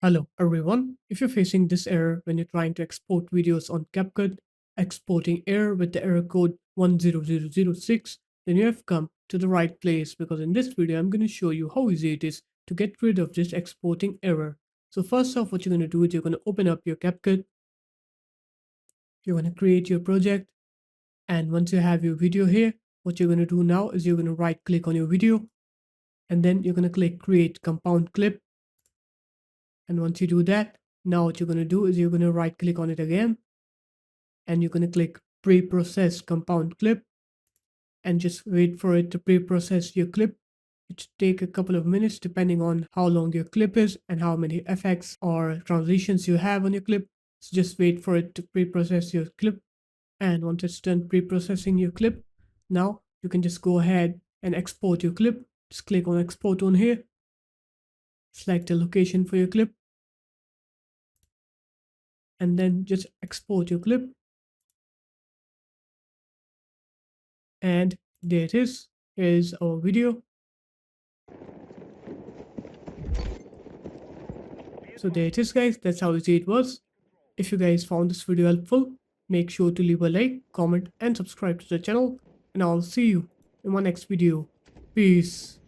Hello everyone. If you're facing this error when you're trying to export videos on CapCut, exporting error with the error code 10006, then you have come to the right place because in this video I'm going to show you how easy it is to get rid of this exporting error. So first off, what you're going to do is you're going to open up your CapCut, you're going to create your project, and once you have your video here, what you're going to do now is you're going to right click on your video and then you're going to click create compound clip. And once you do that, now what you're going to do is you're going to right click on it again and you're going to click pre-process compound clip and just wait for it to pre-process your clip. It should take a couple of minutes depending on how long your clip is and how many effects or transitions you have on your clip. So just wait for it to pre-process your clip. And once it's done pre-processing your clip, now you can just go ahead and export your clip. Just click on export on here, select the location for your clip, and then just export your clip. And there it is. Here's our video. So there it is, guys. That's how easy it was. If you guys found this video helpful, make sure to leave a like, comment, and subscribe to the channel. And I'll see you in my next video. Peace.